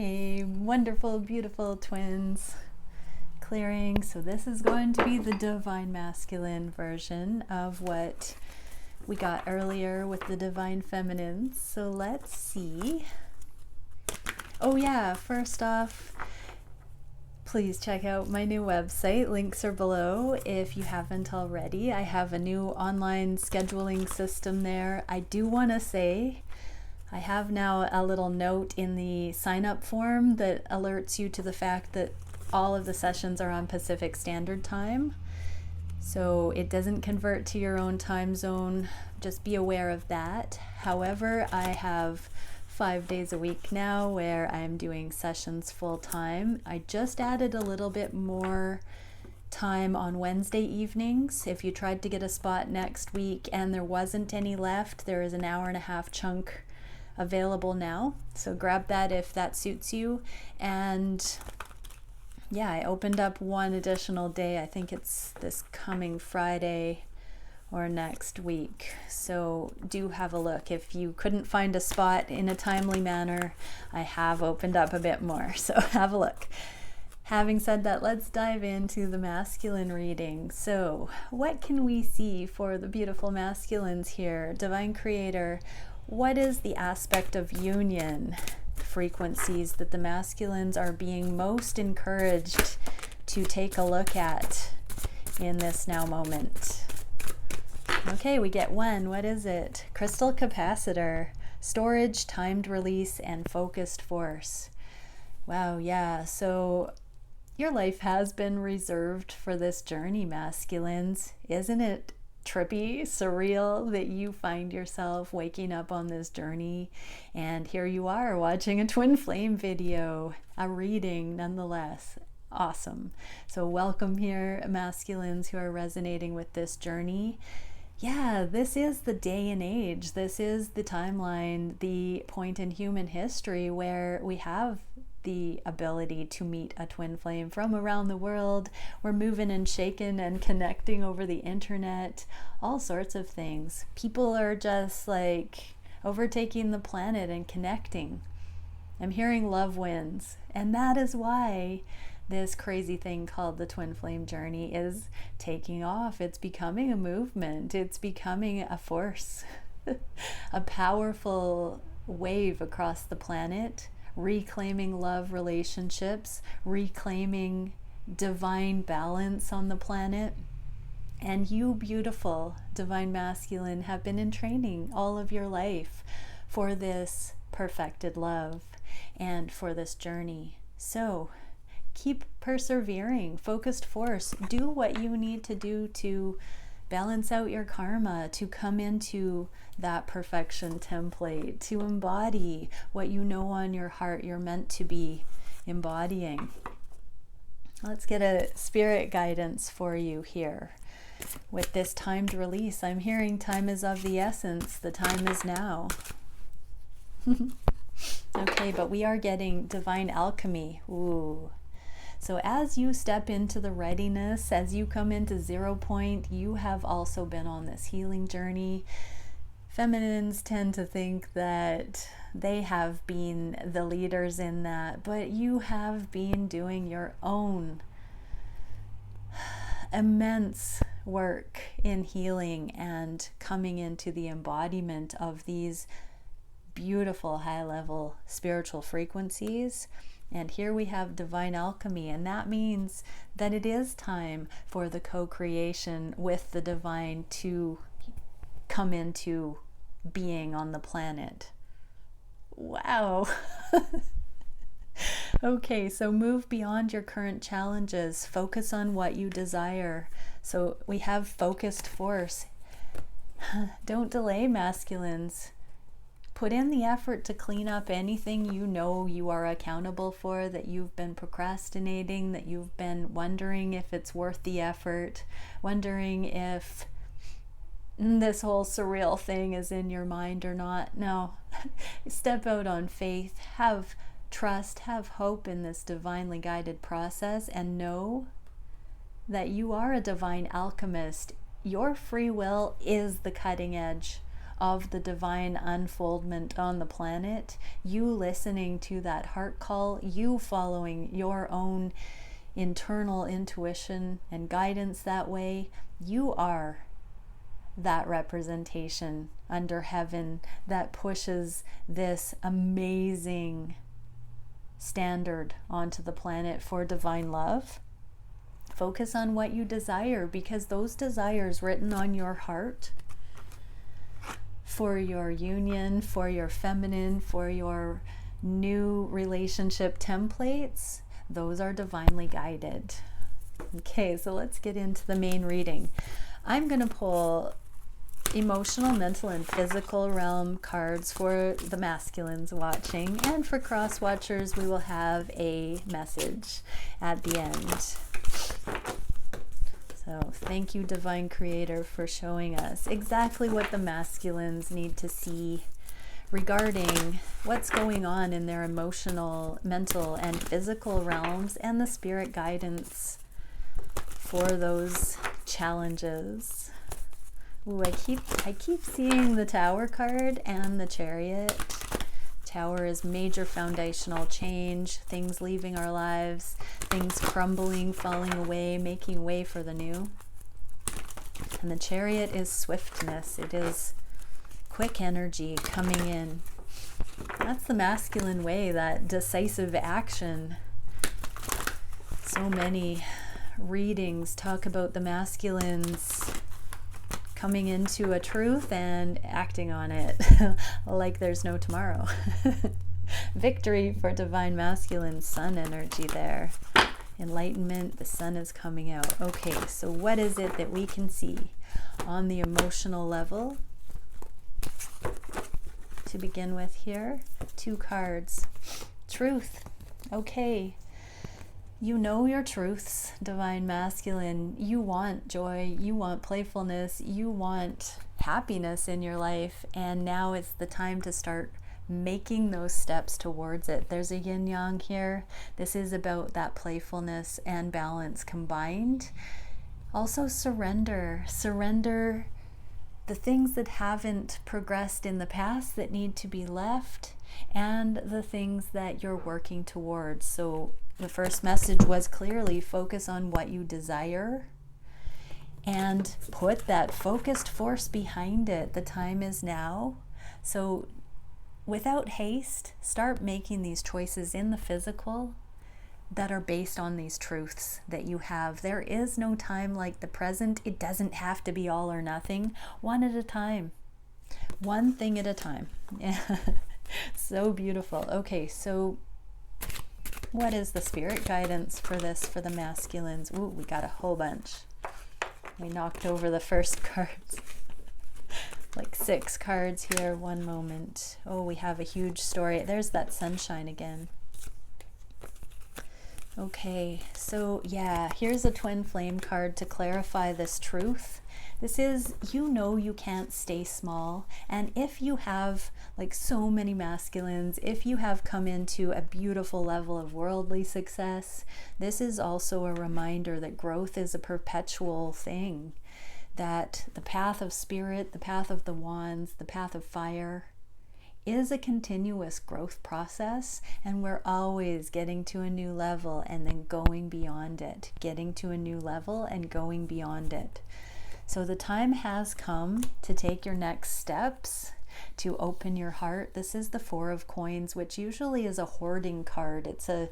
Hey, wonderful, beautiful twins. Clearing. So this is going to be the divine masculine version of what we got earlier with the divine feminines. So let's see. Oh yeah, first off, please check out my new website. Links are below if you haven't already. I have a new online scheduling system there. I do want to say I have now a little note in the sign up form that alerts you to the fact that all of the sessions are on Pacific Standard Time. So it doesn't convert to your own time zone. Just be aware of that. However, I have 5 days a week now where I'm doing sessions full time. I just added a little bit more time on Wednesday evenings. If you tried to get a spot next week and there wasn't any left, there is an hour-and-a-half chunk available now. So grab that if that suits you. And yeah, I opened up one additional day. I think it's this coming Friday or next week. So do have a look. If you couldn't find a spot in a timely manner, I have opened up a bit more. So have a look. Having said that, let's dive into the masculine reading. So what can we see for the beautiful masculines here? Divine Creator, what is the aspect of union frequencies that the masculines are being most encouraged to take a look at in this now moment? Okay, we get one. What is it? Crystal capacitor, storage, timed release, and focused force. Wow, yeah. So your life has been reserved for this journey, masculines. Isn't it trippy, surreal that you find yourself waking up on this journey and here you are watching a twin flame video, a reading nonetheless. Awesome. So welcome here, masculines who are resonating with this journey. Yeah, this is the day and age. This is the timeline, the point in human history where we have the ability to meet a twin flame from around the world. We're moving and shaking and connecting over the internet, all sorts of things. People are just like overtaking the planet and connecting. I'm hearing love wins, and that is why this crazy thing called the twin flame journey is taking off. It's becoming a movement. It's becoming a force, a powerful wave across the planet, reclaiming love relationships, reclaiming divine balance on the planet. And you, beautiful divine masculine, have been in training all of your life for this perfected love and for this journey. So keep persevering, focused force, do what you need to do to balance out your karma, to come into that perfection template, to embody what you know on your heart you're meant to be embodying. Let's get a spirit guidance for you here. With this timed release, I'm hearing time is of the essence. The time is now. Okay, but we are getting divine alchemy. Ooh. So as you step into the readiness, as you come into 0 point, you have also been on this healing journey. Feminines tend to think that they have been the leaders in that, but you have been doing your own immense work in healing and coming into the embodiment of these beautiful high-level spiritual frequencies. And here we have divine alchemy, and that means that it is time for the co-creation with the divine to come into being on the planet. Wow. Okay, so move beyond your current challenges. Focus on what you desire. So we have focused force. Don't delay, masculines. Put in the effort to clean up anything you know you are accountable for, that you've been procrastinating, that you've been wondering if it's worth the effort, wondering if this whole surreal thing is in your mind or not. No, step out on faith, have trust, have hope in this divinely guided process, and know that you are a divine alchemist. Your free will is the cutting edge of the divine unfoldment on the planet, you listening to that heart call, you following your own internal intuition and guidance that way, you are that representation under heaven that pushes this amazing standard onto the planet for divine love. Focus on what you desire, because those desires written on your heart for your union, for your feminine, for your new relationship templates, those are divinely guided. Okay, so let's get into the main reading. I'm going to pull emotional, mental, and physical realm cards for the masculines watching, and for cross watchers we will have a message at the end. So thank you, Divine Creator, for showing us exactly what the masculines need to see regarding what's going on in their emotional, mental, and physical realms, and the spirit guidance for those challenges. Ooh, I keep seeing the Tower card and the Chariot. Tower is major foundational change, things leaving our lives, things crumbling, falling away, making way for the new. And the Chariot is swiftness. It is quick energy coming in. That's the masculine way, that decisive action. So many readings talk about the masculines coming into a truth and acting on it like there's no tomorrow. Victory for divine masculine, sun energy there. Enlightenment, the sun is coming out. Okay, so what is it that we can see on the emotional level? To begin with here, 2 cards. Truth. Okay. You know your truths, divine masculine. You want joy, you want playfulness, you want happiness in your life, and now it's the time to start making those steps towards it. There's a yin yang here. This is about that playfulness and balance combined. Also surrender. Surrender the things that haven't progressed in the past that need to be left, and the things that you're working towards. So the first message was clearly focus on what you desire and put that focused force behind it. The time is now. So without haste, start making these choices in the physical that are based on these truths that you have. There is no time like the present. It doesn't have to be all or nothing. One at a time. One thing at a time. So beautiful. Okay, so what is the spirit guidance for this for the masculines? Ooh, we got a whole bunch. We knocked over the first cards. Like 6 cards here. One moment. Oh, we have a huge story. There's that sunshine again. Okay, so yeah, here's a twin flame card to clarify this truth. This is, you know, you can't stay small. And if you have, like so many masculines, if you have come into a beautiful level of worldly success, this is also a reminder that growth is a perpetual thing. That the path of spirit, the path of the wands, the path of fire is a continuous growth process, and we're always getting to a new level and then going beyond it, getting to a new level and going beyond it. So the time has come to take your next steps, to open your heart. This is the 4 of Coins, which usually is a hoarding card. It's a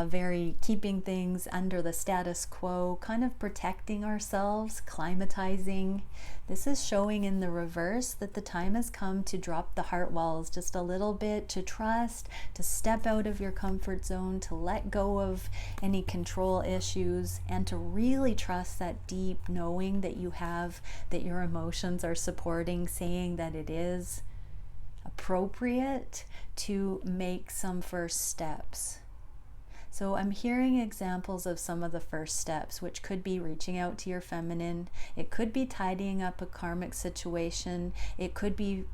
very keeping things under the status quo, kind of protecting ourselves, climatizing. This is showing in the reverse that the time has come to drop the heart walls just a little bit, to trust, to step out of your comfort zone, to let go of any control issues, and to really trust that deep knowing that you have, that your emotions are supporting, saying that it is appropriate to make some first steps. So I'm hearing examples of some of the first steps, which could be reaching out to your feminine. It could be tidying up a karmic situation. It could be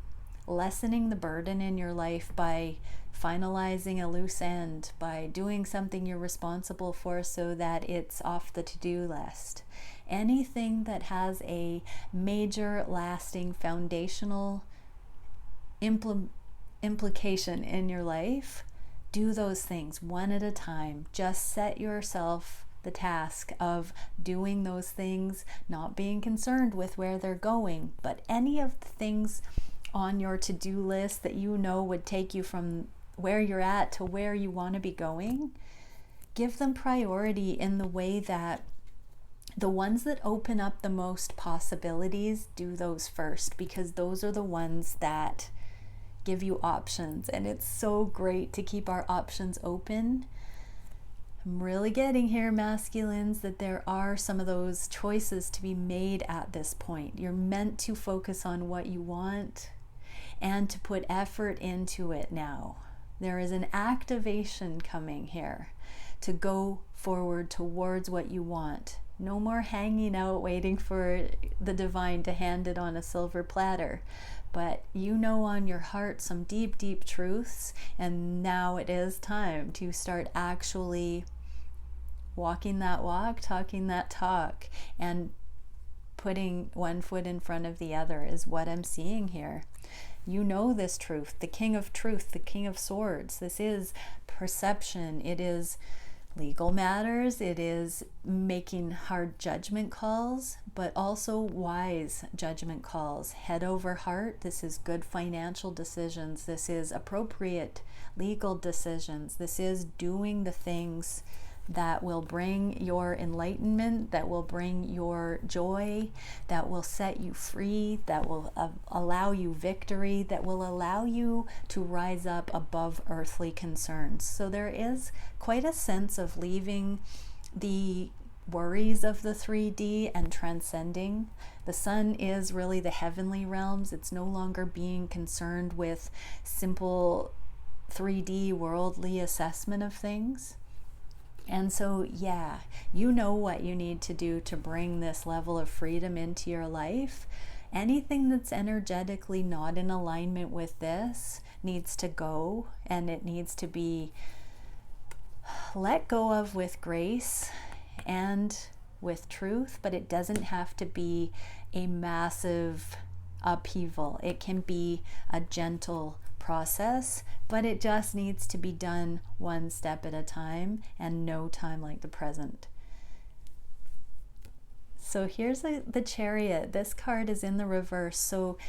lessening the burden in your life by finalizing a loose end, by doing something you're responsible for so that it's off the to-do list. Anything that has a major, lasting, foundational implication in your life, do those things one at a time. Just set yourself the task of doing those things, not being concerned with where they're going, but any of the things on your to-do list that you know would take you from where you're at to where you want to be going, give them priority in the way that the ones that open up the most possibilities, do those first, because those are the ones that give you options. And it's so great to keep our options open. I'm really getting here, masculines, that there are some of those choices to be made at this point. You're meant to focus on what you want and to put effort into it now. There is an activation coming here to go forward towards what you want. No more hanging out waiting for the divine to hand it on a silver platter. But you know on your heart some deep, deep truths, and now it is time to start actually walking that walk, talking that talk, and putting one foot in front of the other is what I'm seeing here. You know this truth, the King of Truth, the King of Swords. This is perception. It is legal matters. It is making hard judgment calls, but also wise judgment calls. Head over heart. This is good financial decisions. This is appropriate legal decisions. This is doing the things that will bring your enlightenment, that will bring your joy, that will set you free, that will allow you victory, that will allow you to rise up above earthly concerns. So there is quite a sense of leaving the worries of the 3D and transcending. The sun is really the heavenly realms. It's no longer being concerned with simple 3D worldly assessment of things. And so, yeah, you know what you need to do to bring this level of freedom into your life. Anything that's energetically not in alignment with this needs to go, and it needs to be let go of with grace and with truth, but it doesn't have to be a massive upheaval. It can be a gentle process, but it just needs to be done one step at a time, and no time like the present. So here's the Chariot. This card is in the reverse, so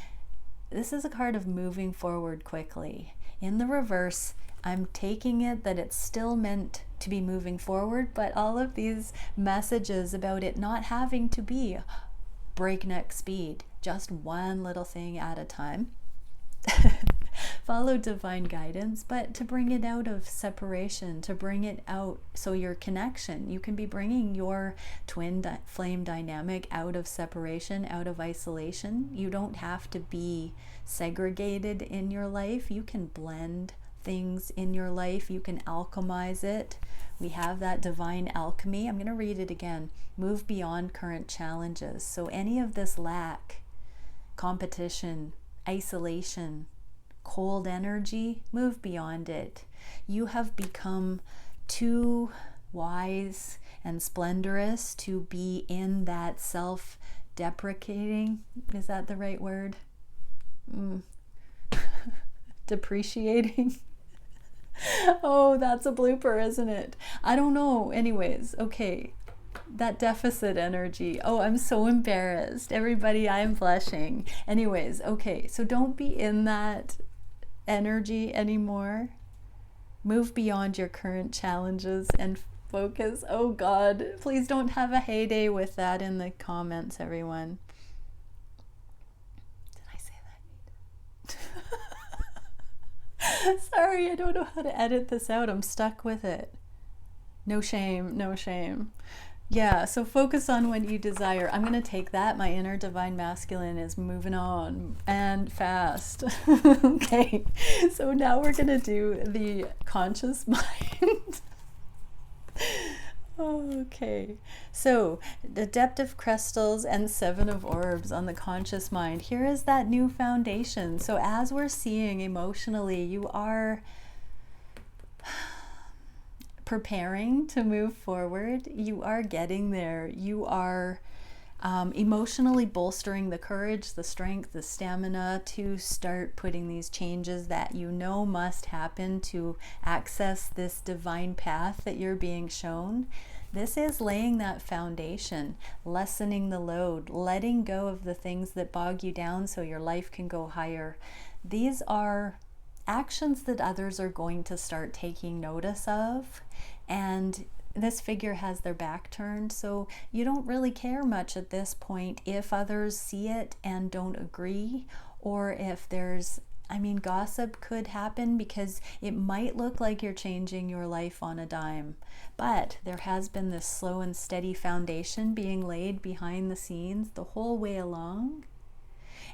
this is a card of moving forward quickly. In the reverse, I'm taking it that it's still meant to be moving forward, but all of these messages about it not having to be breakneck speed, just one little thing at a time. Follow divine guidance, but to bring it out of separation, to bring it out so your connection, you can be bringing your twin flame dynamic out of separation, out of isolation. You don't have to be segregated in your life. You can blend things in your life. You can alchemize it. We have that divine alchemy. I'm going to read it again. Move beyond current challenges. So any of this lack, competition, isolation, cold energy, move beyond it. You have become too wise and splendorous to be in that self-deprecating, is that the right word? Depreciating. Oh, that's a blooper, isn't it? I don't know. Anyways, okay. That deficit energy. Oh, I'm so embarrassed. Everybody, I am blushing. Anyways, okay. So don't be in that energy anymore. Move beyond your current challenges and focus. Oh God, please don't have a heyday with that in the comments, everyone. Did I say that? Sorry, I don't know how to edit this out. I'm stuck with it. No shame, no shame. Yeah, so focus on what you desire. I'm going to take that. My inner divine masculine is moving on and fast. Okay, so now we're going to do the conscious mind. Okay, so the depth of crystals and 7 of orbs on the conscious mind. Here is that new foundation. So as we're seeing emotionally, you are preparing to move forward. You are getting there. You are emotionally bolstering the courage, the strength, the stamina to start putting these changes that you know must happen to access this divine path that you're being shown. This is laying that foundation, lessening the load, letting go of the things that bog you down so your life can go higher. These are actions that others are going to start taking notice of, and this figure has their back turned, so you don't really care much at this point if others see it and don't agree, or if there's, gossip could happen because it might look like you're changing your life on a dime, but there has been this slow and steady foundation being laid behind the scenes the whole way along.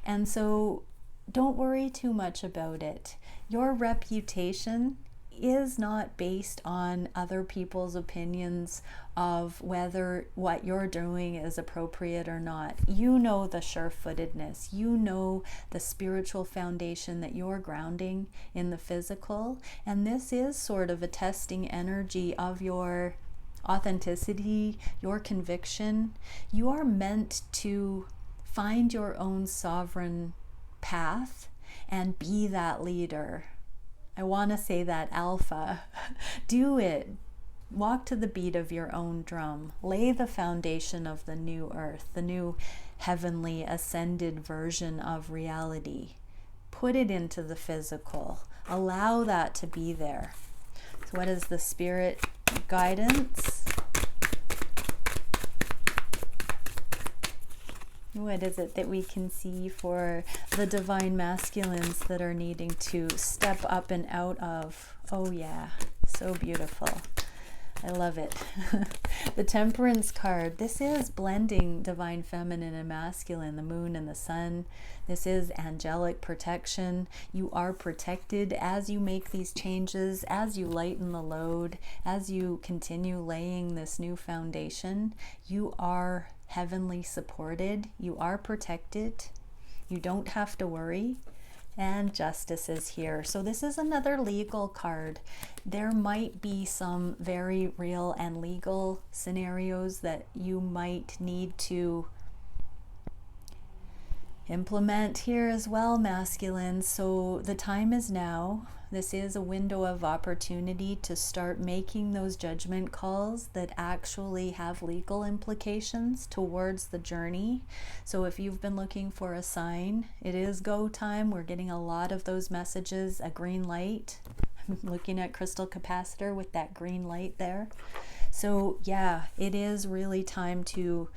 And so don't worry too much about it. Your reputation is not based on other people's opinions of whether what you're doing is appropriate or not. You know the sure-footedness, you know the spiritual foundation that you're grounding in the physical, and this is sort of a testing energy of your authenticity, your conviction. You are meant to find your own sovereign path and be that leader. I want to say that alpha. Do it. Walk to the beat of your own drum. Lay the foundation of the new earth, the new heavenly ascended version of reality. Put it into the physical. Allow that to be there. So what is the spirit guidance? What is it that we can see for the divine masculines that are needing to step up and out of? Oh yeah, so beautiful. I love it. The Temperance card. This is blending divine feminine and masculine, the moon and the sun. This is angelic protection. You are protected as you make these changes, as you lighten the load, as you continue laying this new foundation. You are heavenly supported. You are protected. You don't have to worry. And justice is here. So this is another legal card. There might be some very real and legal scenarios that you might need to implement here as well, masculine. So the time is now. This is a window of opportunity to start making those judgment calls that actually have legal implications towards the journey. So if you've been looking for a sign, it is go time. We're getting a lot of those messages, a green light. I'm looking at crystal capacitor with that green light there. So yeah, it is really time to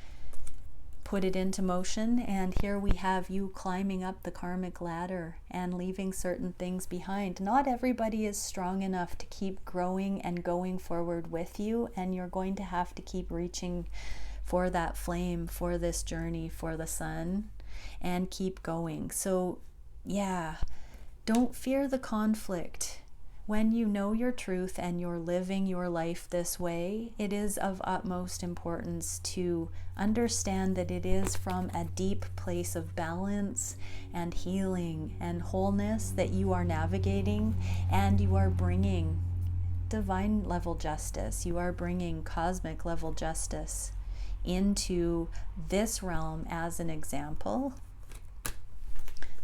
put it into motion, and here we have you climbing up the karmic ladder and leaving certain things behind. Not everybody is strong enough to keep growing and going forward with you, and you're going to have to keep reaching for that flame, for this journey, for the sun, and keep going. So yeah, don't fear the conflict. When you know your truth and you're living your life this way, it is of utmost importance to understand that it is from a deep place of balance and healing and wholeness that you are navigating, and you are bringing divine level justice. You are bringing cosmic level justice into this realm as an example.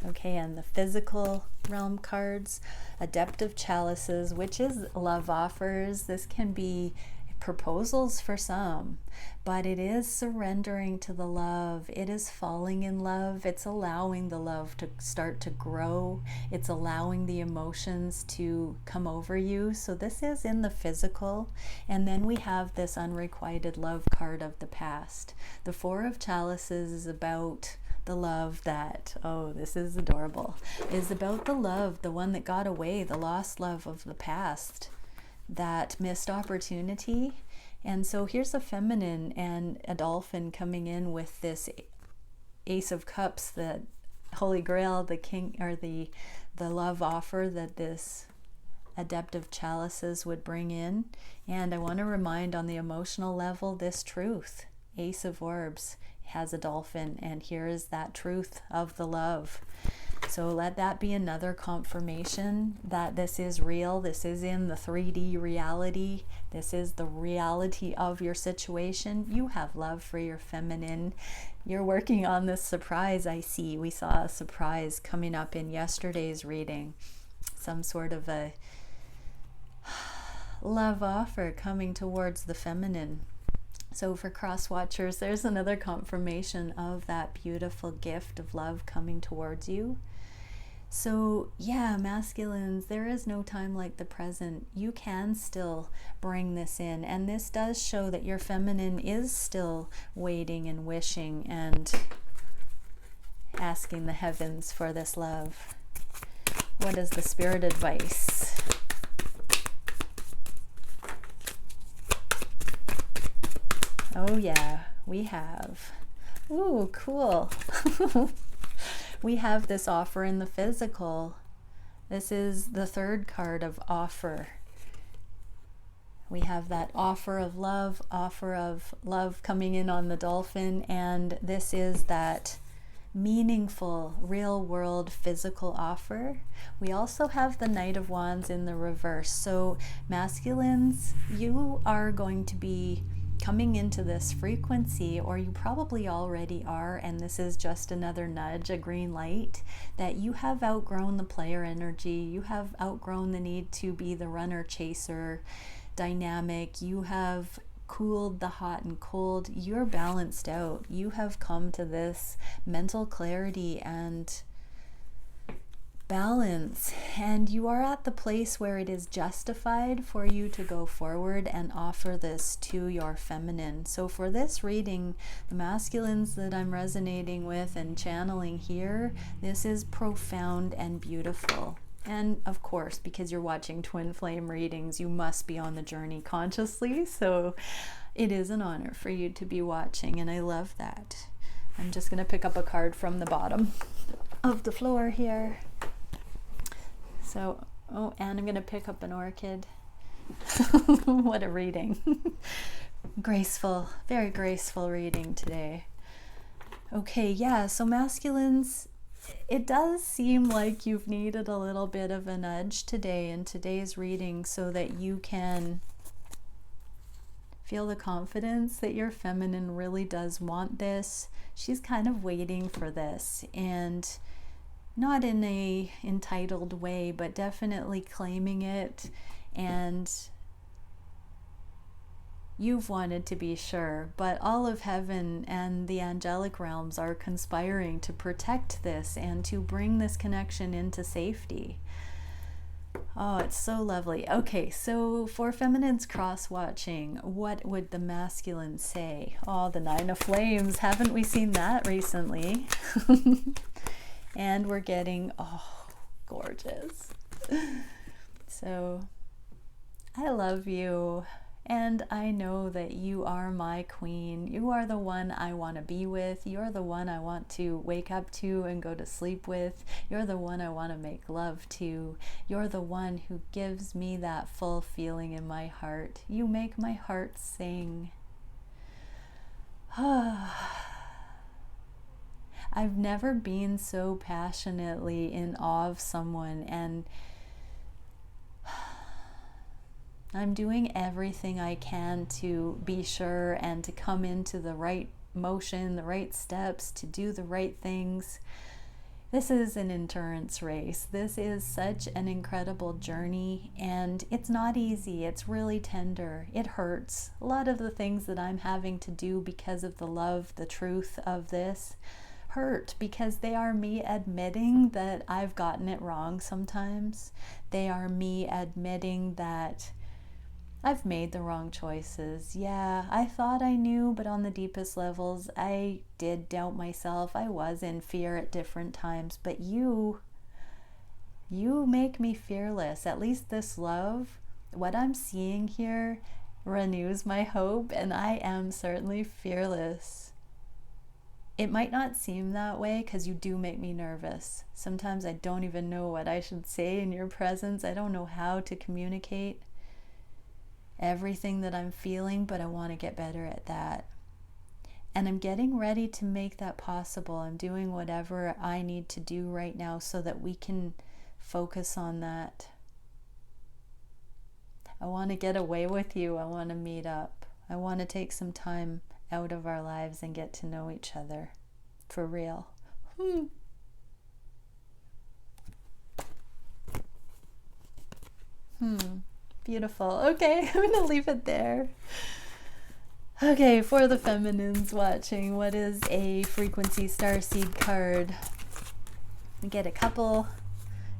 Okay, and the physical realm cards, Adeptive Chalices, which is love offers. This can be proposals for some, but it is surrendering to the love. It is falling in love. It's allowing the love to start to grow. It's allowing the emotions to come over you. So this is in the physical. And then we have this unrequited love card of the past. The Four of Chalices is about the love that, oh, this is adorable, is about the love, the one that got away, the lost love of the past, that missed opportunity. And so here's a feminine and a dolphin coming in with this Ace of Cups, the Holy Grail, the king, or the love offer that this Adeptive Chalices would bring in. And I want to remind on the emotional level, this truth, Ace of Orbs, has a dolphin, and here is that truth of the love. So let that be another confirmation that this is real. This is in the 3D reality. This is the reality of your situation. You have love for your feminine. You're working on this surprise, I see. We saw a surprise coming up in yesterday's reading. Some sort of a love offer coming towards the feminine. So for cross watchers, there's another confirmation of that beautiful gift of love coming towards you. So yeah, masculines, there is no time like the present. You can still bring this in, and this does show that your feminine is still waiting and wishing and asking the heavens for this love. What is the spirit advice? Oh yeah, we have. Ooh, cool. We have this offer in the physical. This is the third card of offer. We have that offer of love coming in on the dolphin, and this is that meaningful, real world physical offer. We also have the Knight of Wands in the reverse. So masculines, you are going to be coming into this frequency, or you probably already are, and this is just another nudge, a green light, that you have outgrown the player energy. You have outgrown the need to be the runner chaser dynamic. You have cooled the hot and cold. You're balanced out. You have come to this mental clarity and balance, and you are at the place where it is justified for you to go forward and offer this to your feminine. So for this reading, the masculines that I'm resonating with and channeling here, this is profound and beautiful. And of course, because you're watching twin flame readings, you must be on the journey consciously, so it is an honor for you to be watching, and I love that. I'm just going to pick up a card from the bottom of the floor here. So, oh, and I'm going to pick up an orchid. What a reading. Graceful, very graceful reading today. Okay, yeah, so masculines, it does seem like you've needed a little bit of a nudge today in today's reading so that you can feel the confidence that your feminine really does want this. She's kind of waiting for this, and not in a entitled way, but definitely claiming it. And you've wanted to be sure, but all of heaven and the angelic realms are conspiring to protect this and to bring this connection into safety. Oh, it's so lovely. Okay, so for feminines cross-watching, what would the masculine say? Oh, the Nine of Flames. Haven't we seen that recently? And we're getting, oh, gorgeous. So, I love you, and I know that you are my queen. You are the one I want to be with. You're the one I want to wake up to and go to sleep with. You're the one I want to make love to. You're the one who gives me that full feeling in my heart. You make my heart sing. I've never been so passionately in awe of someone, and I'm doing everything I can to be sure and to come into the right motion, the right steps, to do the right things. This is an endurance race. This is such an incredible journey, and it's not easy. It's really tender. It hurts. A lot of the things that I'm having to do because of the love, the truth of this hurt, because they are me admitting that I've gotten it wrong sometimes. They are me admitting that I've made the wrong choices. Yeah, I thought I knew, but on the deepest levels, I did doubt myself. I was in fear at different times, but you make me fearless. At least this love, what I'm seeing here, renews my hope, and I am certainly fearless. It might not seem that way because you do make me nervous. Sometimes I don't even know what I should say in your presence. I don't know how to communicate everything that I'm feeling, but I want to get better at that. And I'm getting ready to make that possible. I'm doing whatever I need to do right now so that we can focus on that. I want to get away with you. I want to meet up. I want to take some time out of our lives and get to know each other. For real. Beautiful. Okay, I'm going to leave it there. Okay, for the feminines watching, what is a frequency starseed card? We get a couple.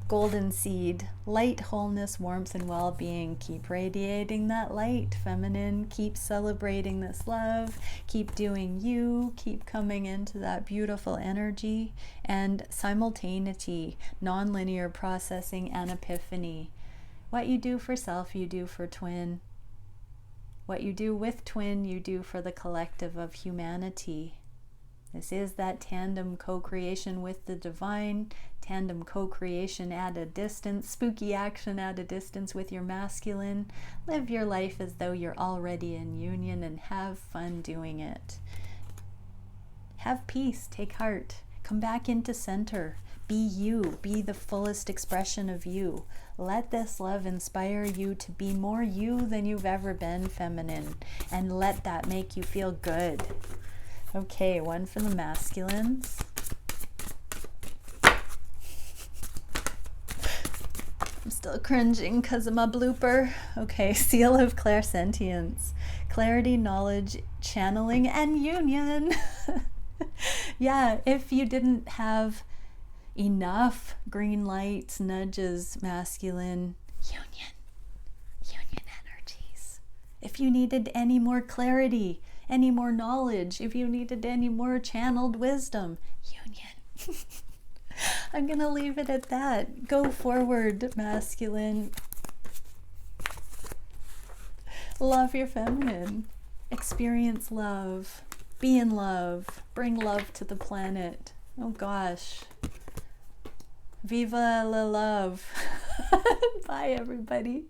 Golden seed, light, wholeness, warmth, and well-being. Keep radiating that light, feminine. Keep celebrating this love. Keep doing you. Keep coming into that beautiful energy. And simultaneity, non-linear processing, and epiphany. What you do for self, you do for twin. What you do with twin, you do for the collective of humanity. This is that tandem co-creation with the divine, tandem co-creation at a distance, spooky action at a distance with your masculine. Live your life as though you're already in union and have fun doing it. Have peace, take heart, come back into center. Be you, be the fullest expression of you. Let this love inspire you to be more you than you've ever been, feminine, and let that make you feel good. Okay, one for the masculines. I'm still cringing because of my blooper. Okay, seal of clairsentience. Clarity, knowledge, channeling, and union. Yeah, if you didn't have enough green lights, nudges, masculine, union energies. If you needed any more clarity, any more knowledge, if you needed any more channeled wisdom, union. I'm gonna leave it at that. Go forward, masculine. Love your feminine. Experience love. Be in love. Bring love to the planet. Oh gosh. Viva la love. Bye, everybody.